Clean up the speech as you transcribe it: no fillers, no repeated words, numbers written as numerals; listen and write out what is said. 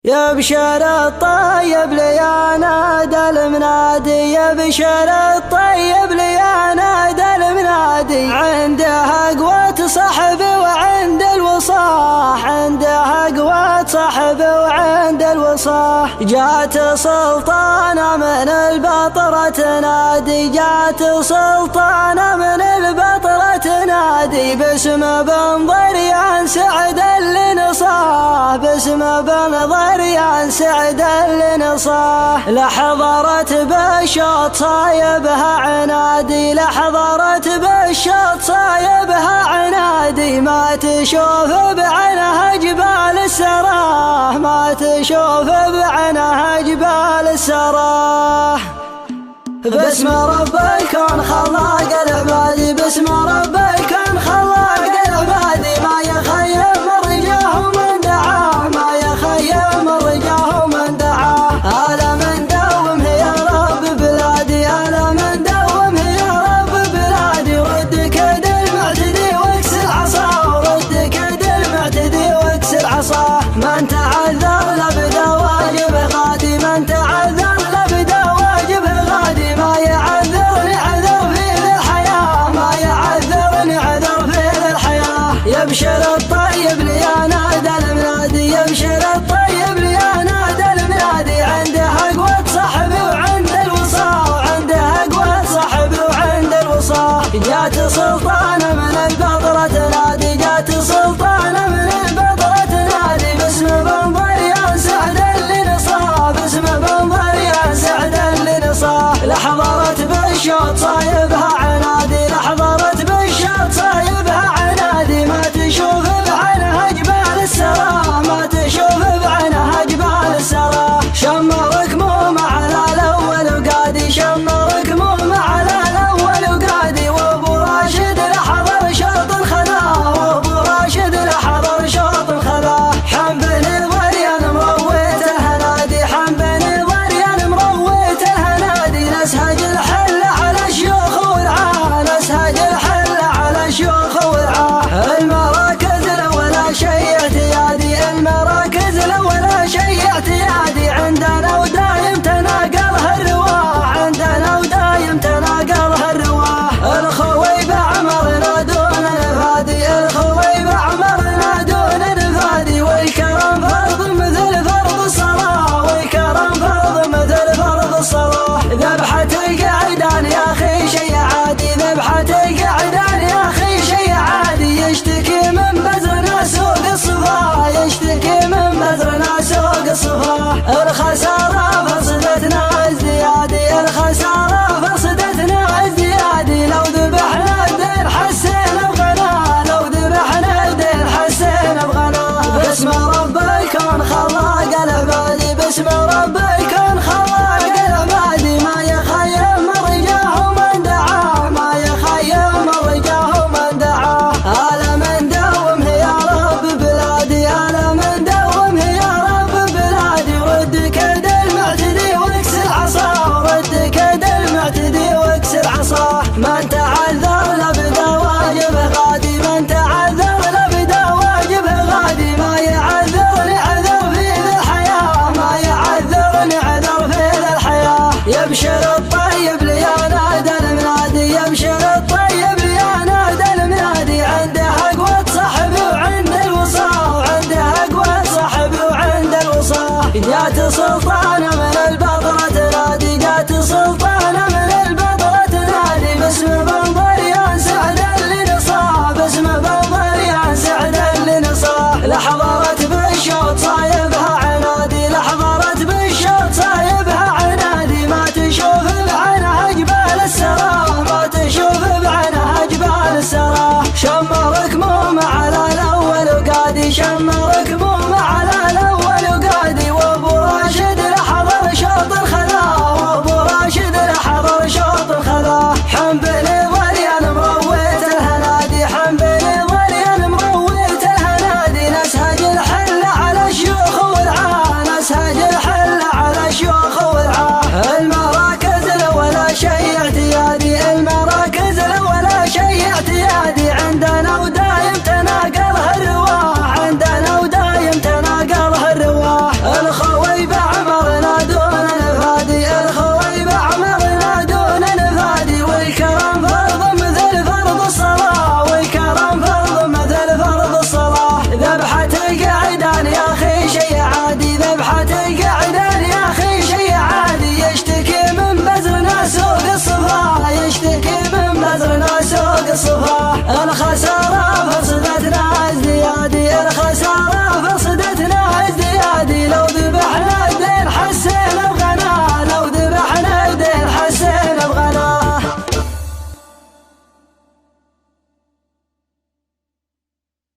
يا بشر الطيب لي نادى المنادي، يا بشر الطيب لي نادى المنادي، عنده قوة صحب وعند الوصاح، عنده قوة صحب وعند الوصاح. جات سلطانة من البطرة تنادي، جات سلطانة من البطرة تنادي، باسم بن ضريان سعد اللي نصاه، باسم بن ضريان سعد اللي نصاه. لحضرت بالشوط صايبها عنادي، لحضرت بالشوط صايبها عنادي، ما تشوف بعينها جبال السراه، ما تشوف بعينها جبال السراه. باسم رب الكون خلاق العبادي، باسم رب الكون خلاق العبادي، ما يخيب من رجاه ومن دعاه، ما يخيب من رجاه ومن دعاه. هذا من دومه يا رب بلادي، هذا من دومه يا رب بلادي، رد كيد المعتدي واكسر عصاه، رد كيد المعتدي واكسر عصاه. من تعذر لبدا واجبه غادي، من تعذر لبدا واجبه غادي، ما يعذرني عذر في ذي الحياة، ما يعذرني عذر في ذي الحياة. يبشر الطيب لي نادى المنادي، يبشر الطيب لي نادى المنادي، عنده قوة صحبي وعند الوصاة، وعنده قوة صحبي وعند الوصاة. جات سلطانة من البطرة تنادي، جات سلطانة من البطرة تنادي، باسم بن ضريان سعد اللي نصاه، باسم بن ضريان سعد اللي نصاه. لحضرت بالشوط صايبها عنادي، لحضرت بالشوط صايبها عنادي، ما تشوف بعينها جبال السراه، ما تشوف بعينها جبال السراه. شمرك موم على الاول وقادي، شمرك موم على الاول وقادي، وابو راشد لحضر شوط الخذاه، وابو راشد لحضر شوط الخذاه. حم بن ضريان مرويت الهنادي، حم بن ضريان مرويت الهنادي، نسهج الحل على الشيوخ والعاه، نسهج الحل على الشيوخ والعاه. المراكز ولا شيء اعتيادي، المراكز ولا شيء اعتيادي، عندنا ودايم تناقلها الرواح، عندنا ودايم تناقلها الرواح. الخويب عمرنا دون نفادي، الخويب عمرنا دون نفادي، والكرم فرض مثل فرض الصلاة، والكرم فرض مثل فرض الصلاة. ذبحة القعدان يا اخي شيء عادي، ذبحة القعدان يا اخي شيء عادي، يشتكي من بزرنا سوق الصفا، يشتكي من بزرنا سوق الصفا. الخسارة فرصدتنا ازديادي، الخسارة فرصدتنا ازديادي، لو ذبحنا الدين حسينا بغنى، لو ذبحنا الدين حسينا بغنى. باسم رب الكون خلاق العبادي، باسم رب الكون خلاق العبادي، ما يخيب من رجاه ومن دعاه، ما يخيب من رجاه ومن دعاه. هذا من دومه يا رب بلادي، هذا من دومه يا رب بلادي، رد كيد المعتدي واكسر عصاه، رد كيد المعتدي واكسر عصاه. من تعذر لبدا واجبه غادي، من تعذر لبدا واجبه غادي، ما يعذرني عذر في ذي الحياة، ما يعذرني عذر في ذي الحياة. يبشر الطيب لي نادى المنادي، يبشر الطيب لي نادى المنادي، عنده قوة صحبي وعند الوصاة، وعنده قوة صحبي وعند الوصاة. جات سلطانة من البطرة تنادي، جات سلطانة من البطرة تنادي، باسم بن ضريان سعد اللي نصاه، باسم بن ضريان سعد اللي نصاه. لحضرت بالشوط صايبها عنادي، لحضرت بالشوط صايبها عنادي، ما تشوف بعينها جبال السراه، ما تشوف بعينها جبال السراه. شمرك موم على الاول وقادي، شمرك موم على الاول وقادي، وابو راشد لحضر الصفاح الخسارة